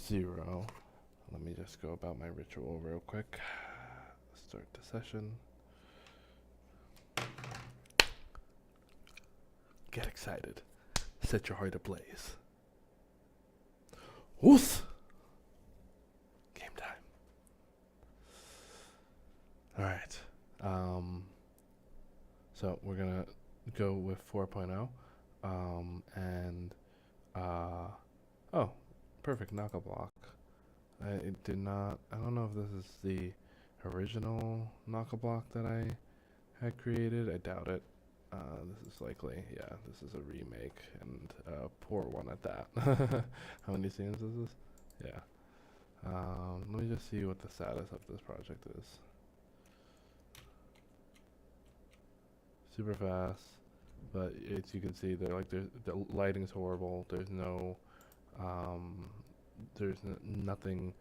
0. Let me just go about my ritual real quick. Start the session. Get excited. Set your heart ablaze. Whoosh! Game time. Alright. So we're gonna go with 4.0. Oh, perfect knock-a-block. I don't know if this is the original knock-a-block that I had created. I doubt it. This is likely, yeah, this is a remake, and a poor one at that. How many scenes is this? Yeah. Let me just see what the status of this project is. Super fast, but as you can see, the lighting's horrible. There's nothing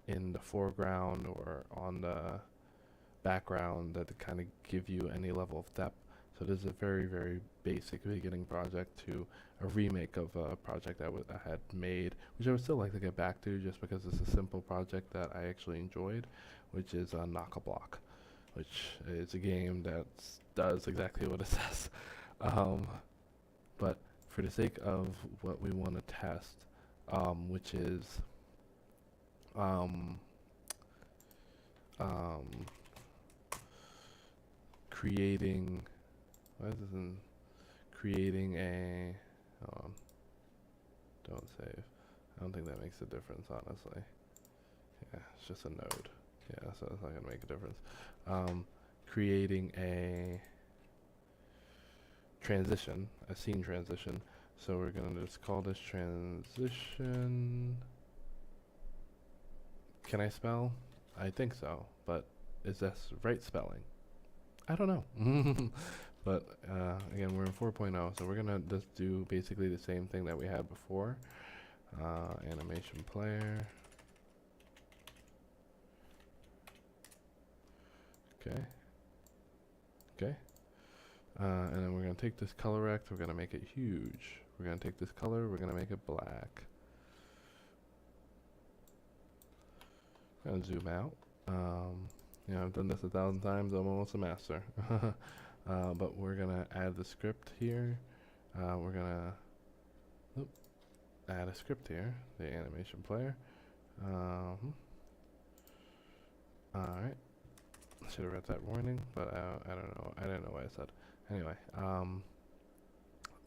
in the foreground or on the background that kind of give you any level of depth. So this is a very, very basic beginning project to a remake of a project I had made, which I would still like to get back to just because it's a simple project that I actually enjoyed, which is Knock-a-Block, which is a game that does exactly what it says. But for the sake of what we want to test, which is creating a don't save. I don't think that makes a difference, honestly. Yeah, it's just a node. Yeah, so it's not gonna make a difference. Creating a transition, a scene transition. So we're gonna just call this transition. Can I spell? I think so, but is this right spelling? I don't know. But again, we're in 4.0, so we're gonna just do basically the same thing that we had before. Animation player. Okay. Okay. And then we're gonna take this color rect, we're gonna make it huge. We're gonna take this color, we're gonna make it black. Gonna zoom out. You know, I've done this 1,000 times, I'm almost a master. But we're gonna add the script here. We're gonna add a script here, the animation player. Alright. Should have read that warning, but I don't know. I didn't know what I said. Anyway,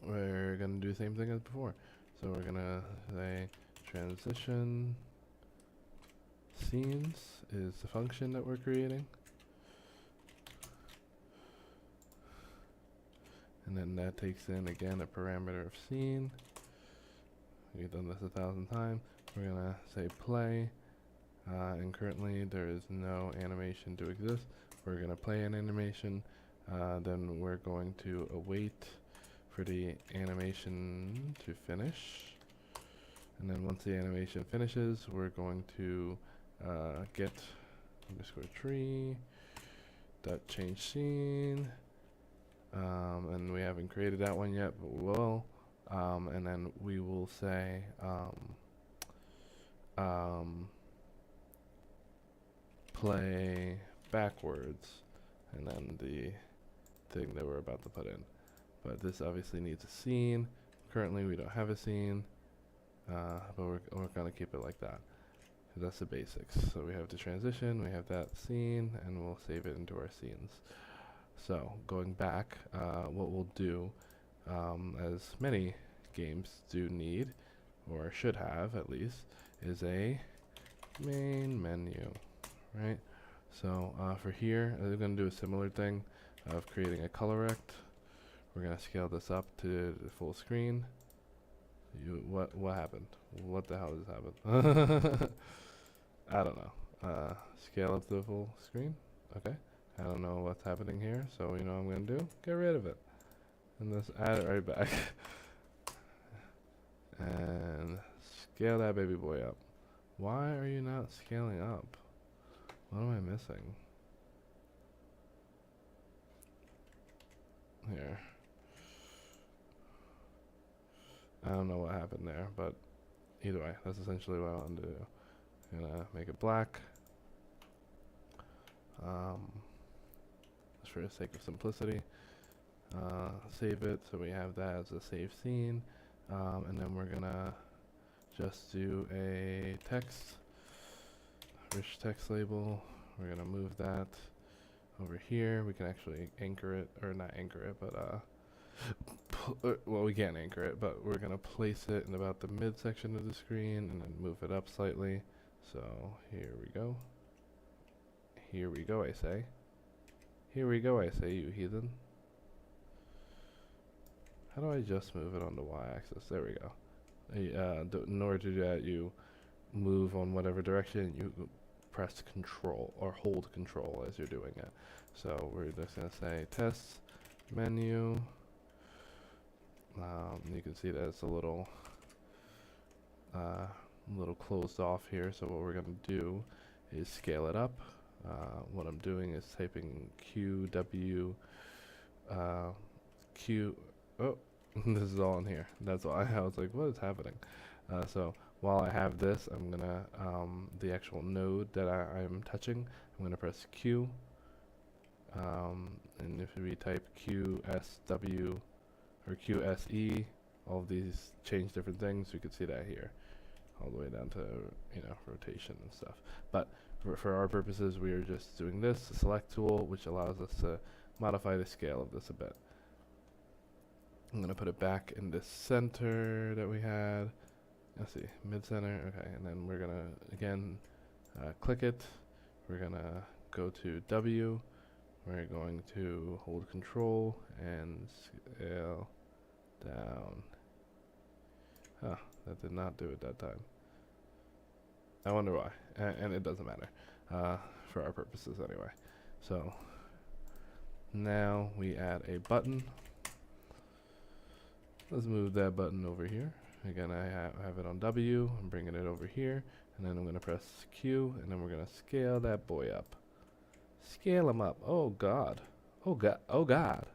we're gonna do the same thing as before. So we're gonna say transition scenes is the function that we're creating. And then that takes in, again, a parameter of scene. We've done this 1,000 times. We're gonna say play. And currently there is no animation to exist. We're gonna play an animation. Then we're going to await for the animation to finish. And then once the animation finishes, we're going to get underscore tree dot change scene. And we haven't created that one yet, but we will. And then we will say play backwards, and then the thing that we're about to put in. But this obviously needs a scene. Currently we don't have a scene, but we're gonna keep it like that. So that's the basics. So we have the transition, we have that scene, and we'll save it into our scenes. So going back, what we'll do, as many games do need, or should have at least, is a main menu, right? So for here, we're going to do a similar thing of creating a color rect. We're going to scale this up to the full screen. What happened? What the hell just happened? I don't know. Scale up to the full screen. Okay. I don't know what's happening here, so you know what I'm going to do? Get rid of it. And let's add it right back. And scale that baby boy up. Why are you not scaling up? What am I missing? Here. I don't know what happened there, but either way, that's essentially what I want to do. I'm gonna make it black. Just for the sake of simplicity. Save it so we have that as a save scene. And then we're gonna just do a text, rich text label. We're gonna move that over here. We can actually anchor it, or not anchor it, but well, we can't anchor it, but we're gonna place it in about the midsection of the screen and then move it up slightly. So here we go. Here we go, I say. Here we go, I say, you heathen. How do I just move it on the y-axis? There we go. In order to do that, you move on whatever direction, you press control or hold control as you're doing it. So we're just gonna say test menu. You can see that it's a little closed off here. So what we're gonna do is scale it up. What I'm doing is typing QW Q. Oh, this is all in here. That's why I was like, what is happening? So while I have this, I'm gonna the actual node that I'm touching, I'm gonna press Q. And if we type QSW or QSE, all of these change different things. You can see that here, all the way down to rotation and stuff. But for our purposes, we are just doing this, the select tool, which allows us to modify the scale of this a bit. I'm going to put it back in the center that we had. Let's see, mid-center. Okay, and then we're going to, again, click it. We're going to go to W. We're going to hold control and scale down. Huh, that did not do it that time. I wonder why, and it doesn't matter for our purposes anyway. So now we add a button. Let's move that button over here. Again, I have it on W. I'm bringing it over here, and then I'm going to press Q, and then we're going to scale that boy up. Scale him up. Oh God. Oh God. Oh God.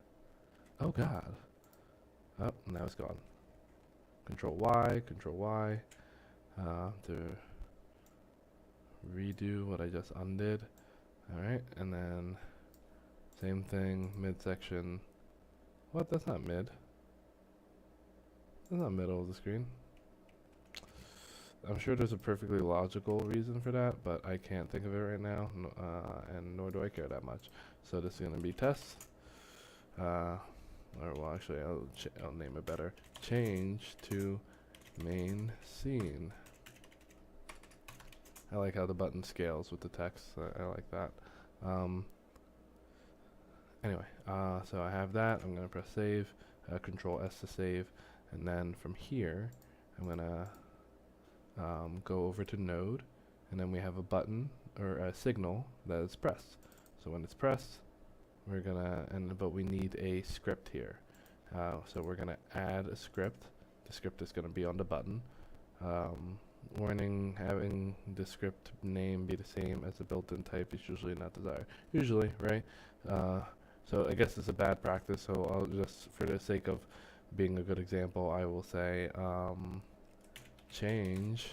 Oh God. Oh, now it's gone. Control Y. Control Y. To redo what I just undid. Alright, and then same thing, midsection. What? That's not mid. That's not middle of the screen. I'm sure there's a perfectly logical reason for that, but I can't think of it right now, and nor do I care that much. So this is going to be test. Or well, actually, I'll name it better. Change to main scene. I like how the button scales with the text. I like that. Anyway, so I have that. I'm going to press save, Control S to save, and then from here, I'm going to go over to node, and then we have a button or a signal that is pressed. So when it's pressed, we're going to, but we need a script here. So we're going to add a script. The script is going to be on the button. Warning, having the script name be the same as the built-in type is usually not desired. Usually, right? So I guess it's a bad practice, so I'll just, for the sake of being a good example, I will say change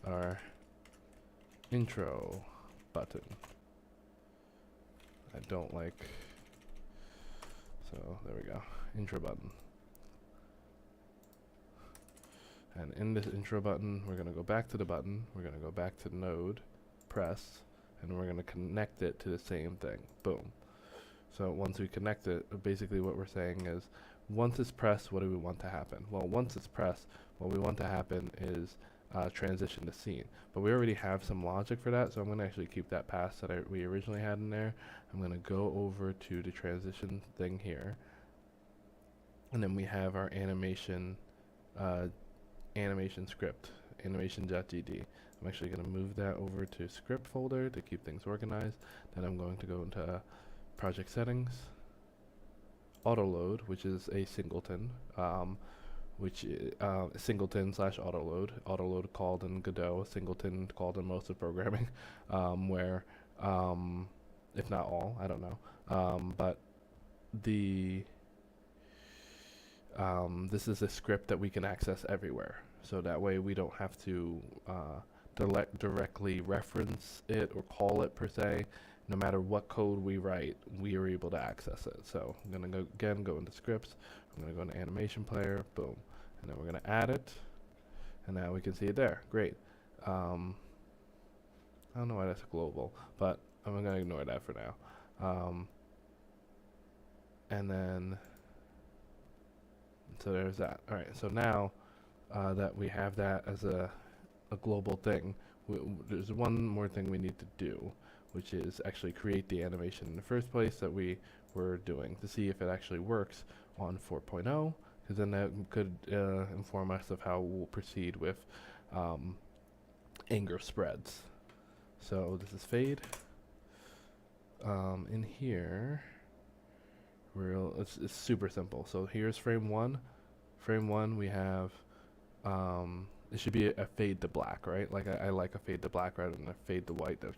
our intro button. I don't like, so there we go, intro button. And in this intro button, we're going to go back to the button, we're going to go back to node, press, and we're going to connect it to the same thing. Boom. So once we connect it, basically what we're saying is, once it's pressed, what do we want to happen? Well, once it's pressed, what we want to happen is transition to scene. But we already have some logic for that, so I'm going to actually keep that pass that we originally had in there. I'm going to go over to the transition thing here. And then we have our animation script, animation.gd. I'm actually going to move that over to script folder to keep things organized. Then I'm going to go into project settings, auto load, which is a singleton, singleton / auto load called in Godot, singleton called in most of programming, where if not all, I don't know, but the this is a script that we can access everywhere. so that way we don't have to directly reference it or call it per se. No matter what code we write, we are able to access it. So I'm going to go into scripts. I'm going to go into animation player, boom. And then we're going to add it. And now we can see it there. Great. I don't know why that's global, but I'm going to ignore that for now. And then, so there's that. All right, so now that we have that as a global thing, there's one more thing we need to do, which is actually create the animation in the first place that we were doing to see if it actually works on 4.0, because then that could inform us of how we'll proceed with anger spreads. So this is fade. In here, it's super simple. So here's frame one. Frame one, we have it should be a fade to black, right? Like I like a fade to black rather than a fade to white. That's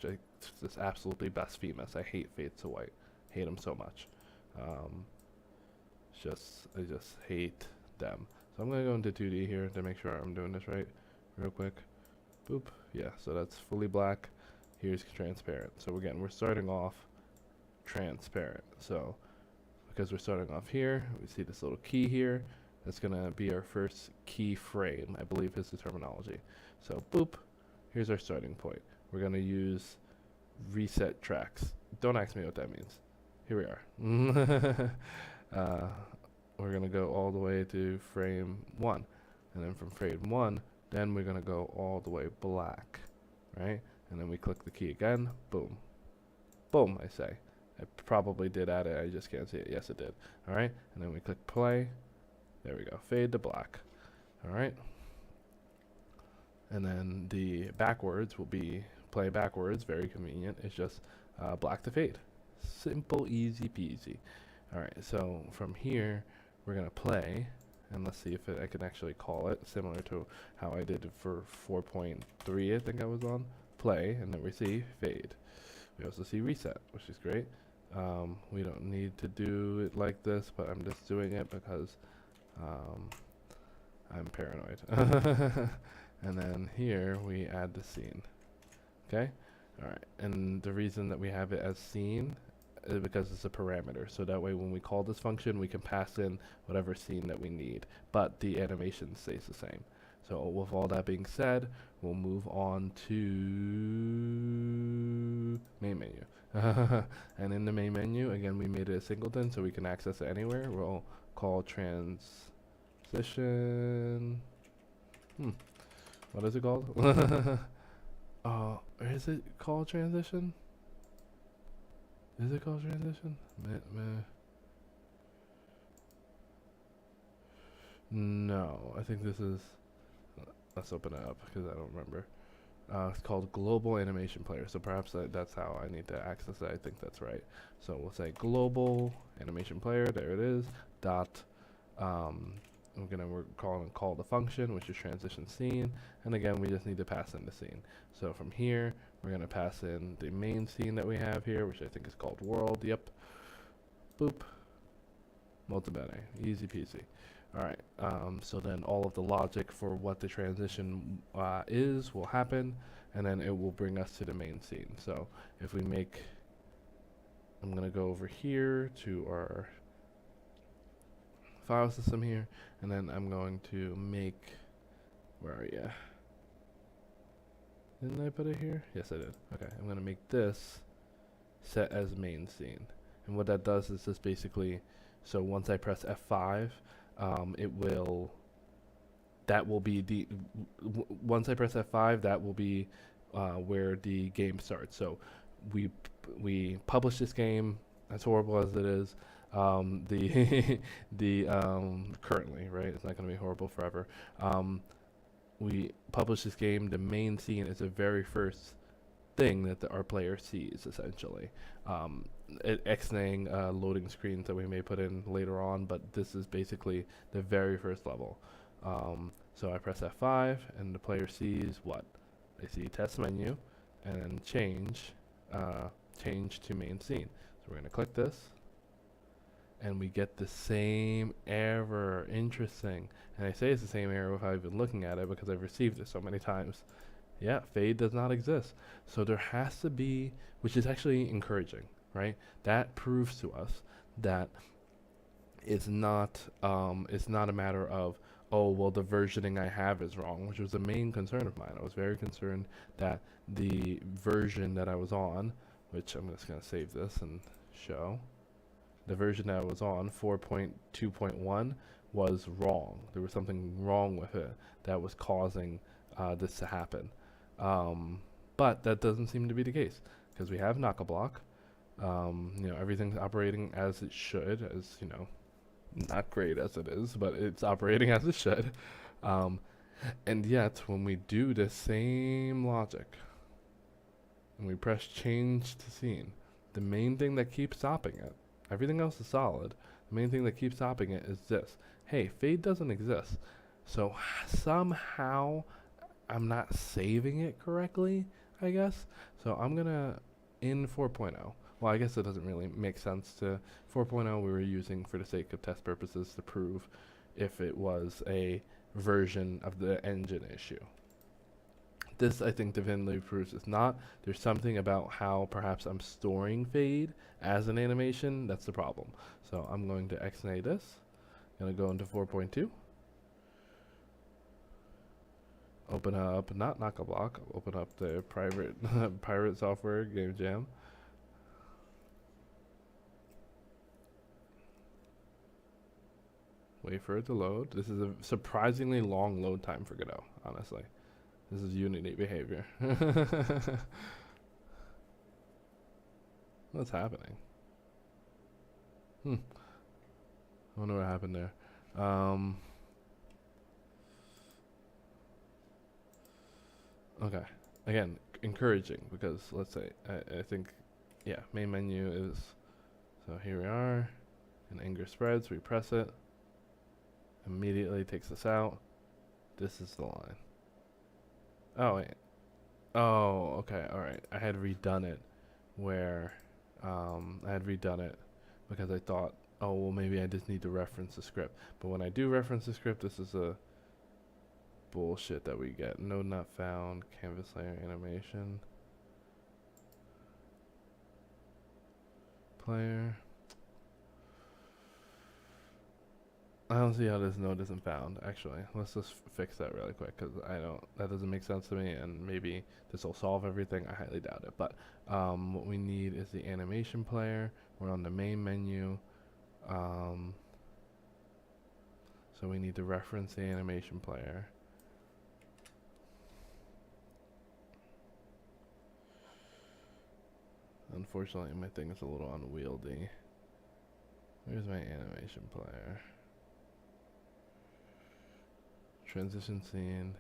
just absolutely blasphemous. I hate fades to white. Hate them so much. I just hate them. So I'm gonna go into 2D here to make sure I'm doing this right, real quick. Boop. Yeah. So that's fully black. Here's transparent. So again, we're starting off transparent. So because we're starting off here, we see this little key here. That's going to be our first key frame, I believe is the terminology. So boop, here's our starting point. We're going to use reset tracks. Don't ask me what that means. Here we are. We're going to go all the way to frame 1. And then from frame 1, then we're going to go all the way black, right? And then we click the key again, boom. Boom, I say. I probably did add it, I just can't see it. Yes, it did. All right, and then we click play. There we go, fade to black. All right. And then the backwards will be play backwards, very convenient. It's just black to fade. Simple, easy peasy. All right, so from here, we're gonna play, and let's see if I can actually call it, similar to how I did it for 4.3, I think I was on. Play, and then we see fade. We also see reset, which is great. We don't need to do it like this, but I'm just doing it because I'm paranoid. And then here we add the scene. Okay? Alright, and the reason that we have it as scene is because it's a parameter. So that way when we call this function, we can pass in whatever scene that we need, but the animation stays the same. So with all that being said, we'll move on to main menu. And in the main menu, again, we made it a singleton so we can access it anywhere. We'll call transition. What is it called? Is it called transition? Is it called transition? No, I think this is. Let's open it up because I don't remember. It's called Global Animation Player, so perhaps that's how I need to access it. I think that's right. So we'll say Global Animation Player. There it is. Dot. We're calling call the function, which is transition scene, and again we just need to pass in the scene. So from here we're gonna pass in the main scene that we have here, which I think is called world. Yep. Boop. Molto bene. Easy peasy. Alright, so then all of the logic for what the transition will happen, and then it will bring us to the main scene. So if we make, I'm going to go over here to our file system here, and then I'm going to make, where are you? Didn't I put it here? Yes, I did. Okay, I'm going to make this set as main scene. And what that does is just basically, so once I press F5, once I press F5, that will be where the game starts. So we publish this game, as horrible as it is, currently, right? It's not going to be horrible forever. We publish this game. The main scene is the very first thing that our player sees, essentially. Exiting loading screens that we may put in later on, but this is basically the very first level. So I press F5 and the player sees what? They see test menu and then change to main scene. So we're going to click this, and we get the same error. Interesting. And I say it's the same error without even looking at it because I've received it so many times. Yeah, fade does not exist. So there has to be, which is actually encouraging, right? That proves to us that it's not a matter of, oh well, the versioning I have is wrong, which was the main concern of mine. I was very concerned that the version that I was on, which I'm just gonna save this and show, the version that I was on, 4.2.1, was wrong. There was something wrong with it that was causing this to happen. But that doesn't seem to be the case because we have knock-a-block. Everything's operating as it should, as not great as it is, but it's operating as it should. And yet, when we do the same logic and we press change to scene, the main thing that keeps stopping it, everything else is solid, the main thing that keeps stopping it is this. Hey, fade doesn't exist. So somehow I'm not saving it correctly, I guess. So I'm gonna, in 4.0, well, I guess it doesn't really make sense to 4.0. We were using for the sake of test purposes to prove if it was a version of the engine issue. This, I think, definitively proves it's not. There's something about how perhaps I'm storing fade as an animation. That's the problem. So I'm going to Xnay this. I'm going to go into 4.2. Open up, not knock-a-block, open up the private pirate software, Game Jam. Wait for it to load. This is a surprisingly long load time for Godot, honestly. This is Unity behavior. What's happening? I wonder what happened there. Okay. Again, encouraging because let's say, I think, yeah, main menu is, so here we are, in anger spreads, we press it. Immediately takes us out. This is the line. Oh, wait. Oh, okay, alright. I had redone it where, because I thought, oh, well, maybe I just need to reference the script. But when I do reference the script, this is a bullshit that we get. Node not found, canvas layer animation. Player. I don't see how this node isn't found, actually. Let's just fix that really quick, because that doesn't make sense to me, and maybe this will solve everything. I highly doubt it. But what we need is the animation player. We're on the main menu. So we need to reference the animation player. Unfortunately, my thing is a little unwieldy. Where's my animation player? Transition scene.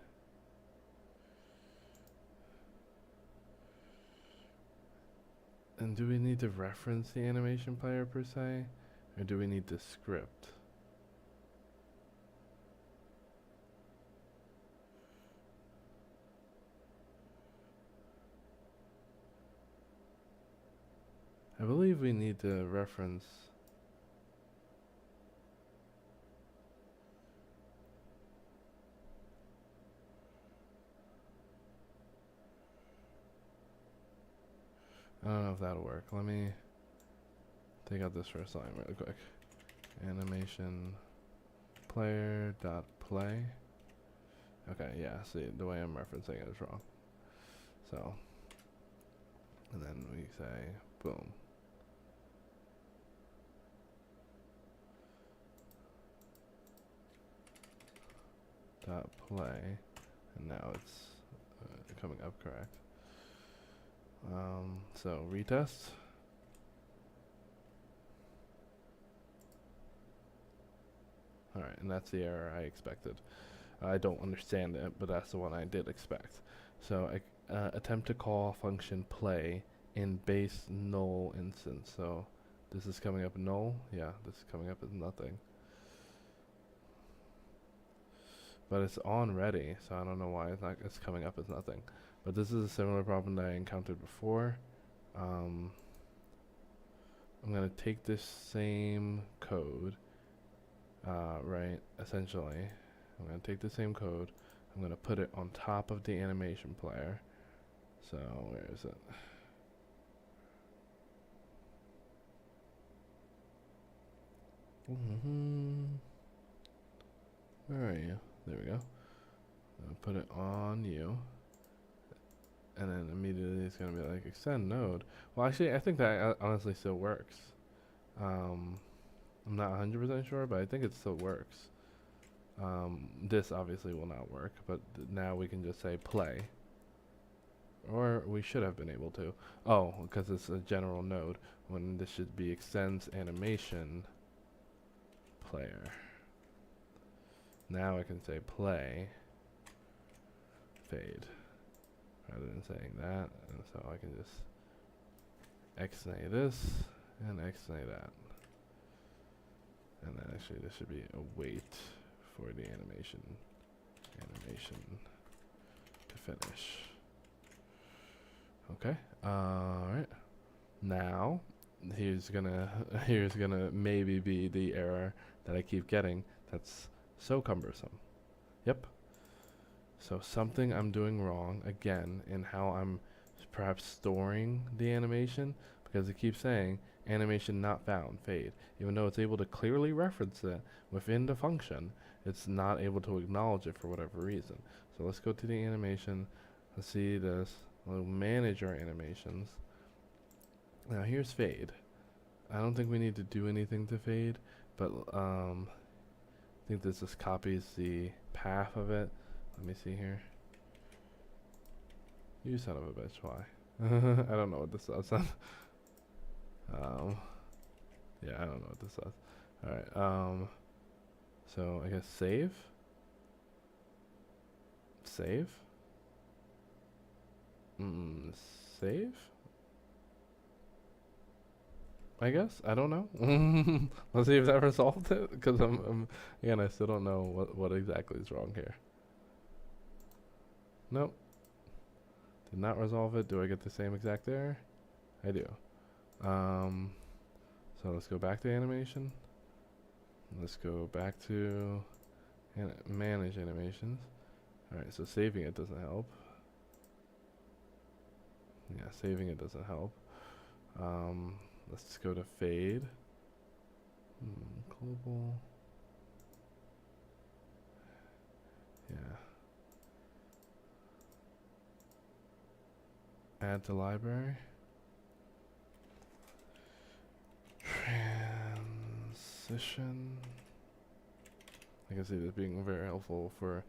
And do we need to reference the animation player per se? Or do we need the script? I believe we need to reference. I don't know if that'll work. Let me take out this first line really quick. Animation player dot play. Okay, yeah, see, the way I'm referencing it is wrong. So, and then we say, boom. Dot play, and now it's coming up correct. So retest. Alright, and that's the error I expected. I don't understand it, but that's the one I did expect. So I attempt to call function play in base null instance. So this is coming up null. Yeah, this is coming up as nothing. But it's on ready, so I don't know why it's coming up as nothing. But this is a similar problem that I encountered before. I'm going to take this same code, right, essentially. I'm going to take the same code. I'm going to put it on top of the animation player. So, where is it? Where are you? There we go. I'll put it on you. And then immediately it's going to be like, extend node. Well, actually, I think that honestly still works. I'm not 100% sure, but I think it still works. This obviously will not work, but now we can just say play. Or we should have been able to. Oh, because it's a general node, when this should be extends animation player. Now I can say play fade rather than saying that, and so I can just X-nay this and X-nay that. And then actually this should be a wait for the animation to finish. Okay. Alright. Now here's gonna maybe be the error that I keep getting that's so cumbersome. Yep. So something I'm doing wrong again in how I'm perhaps storing the animation, because it keeps saying animation not found, fade. Even though it's able to clearly reference it within the function, it's not able to acknowledge it for whatever reason. So let's go to the animation. Let's see this. We'll manage our animations. Now here's fade. I don't think we need to do anything to fade, but I think this just copies the path of it. Let me see here. You son of a bitch, why? I don't know what this does. Yeah, I don't know what this does. Alright, so I guess save. Save. Save? I guess? I don't know. Let's see if that resolved it, because again, I still don't know what exactly is wrong here. Nope. Did not resolve it. Do I get the same exact error? I do. So let's go back to animation. Let's go back to manage animations. Alright, so saving it doesn't help. Yeah, saving it doesn't help. Let's go to fade. Global. Yeah. Add to library. Transition. I can see this being very helpful for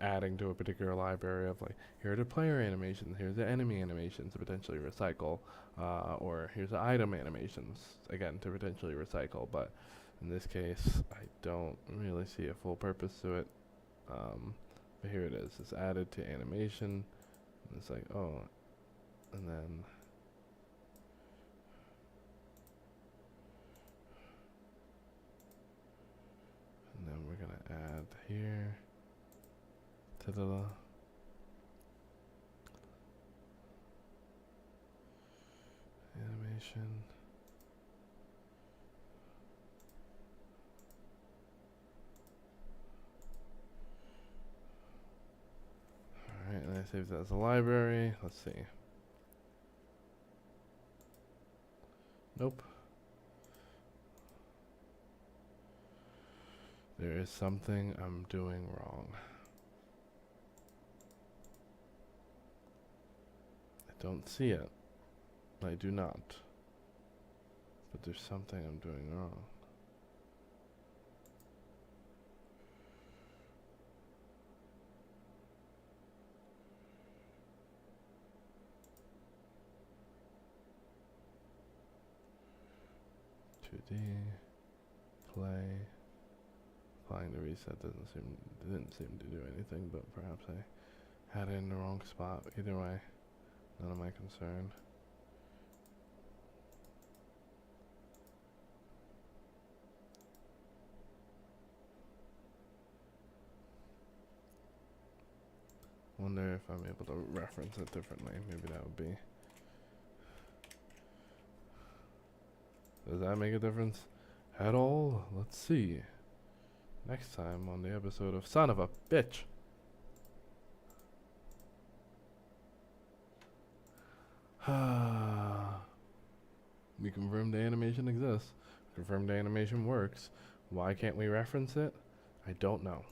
adding to a particular library of like, here are the player animations, here's the enemy animations to potentially recycle, or here's the item animations, again, to potentially recycle. But in this case, I don't really see a full purpose to it. But here it is. It's added to animation. And it's like, oh, and then we're gonna add here to the animation. Alright, and I saved that as a library. Let's see. Nope. There is something I'm doing wrong. I don't see it. I do not. But there's something I'm doing wrong. Play. Applying the reset didn't seem to do anything, but perhaps I had it in the wrong spot. Either way, none of my concern. Wonder if I'm able to reference it differently. Maybe that would be Does that make a difference at all? Let's see. Next time on the episode of Son of a Bitch. We confirmed the animation exists. Confirmed the animation works. Why can't we reference it? I don't know.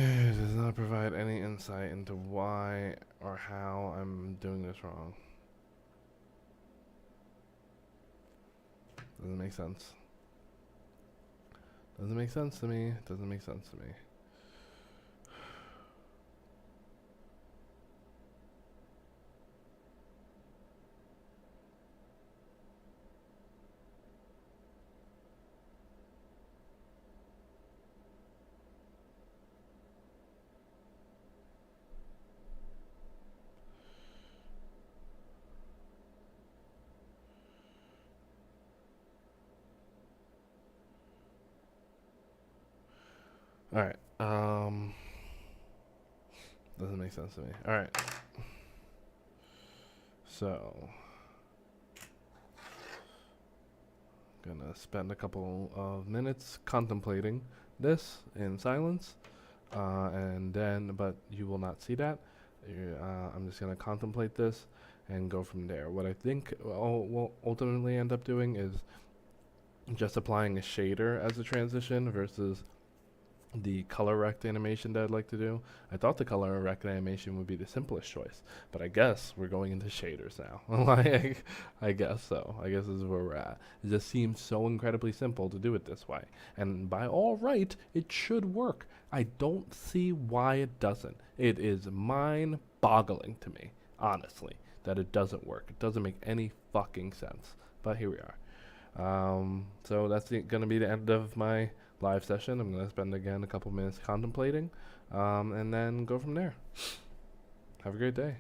It does not provide any insight into why or how I'm doing this wrong. Doesn't make sense. Doesn't make sense to me. Doesn't make sense to me. Alright. Doesn't make sense to me. Alright. So gonna spend a couple of minutes contemplating this in silence. And then, but you will not see that. I'm just gonna contemplate this and go from there. What I think we'll ultimately end up doing is just applying a shader as a transition versus the color rect animation that I'd like to do. I thought the color rect animation would be the simplest choice, but I guess we're going into shaders now. Like, I guess so. I guess this is where we're at. It just seems so incredibly simple to do it this way. And by all right, it should work. I don't see why it doesn't. It is mind-boggling to me, honestly, that it doesn't work. It doesn't make any fucking sense. But here we are. So that's going to be the end of my live session. I'm going to spend again a couple minutes contemplating, and then go from there. Have a great day.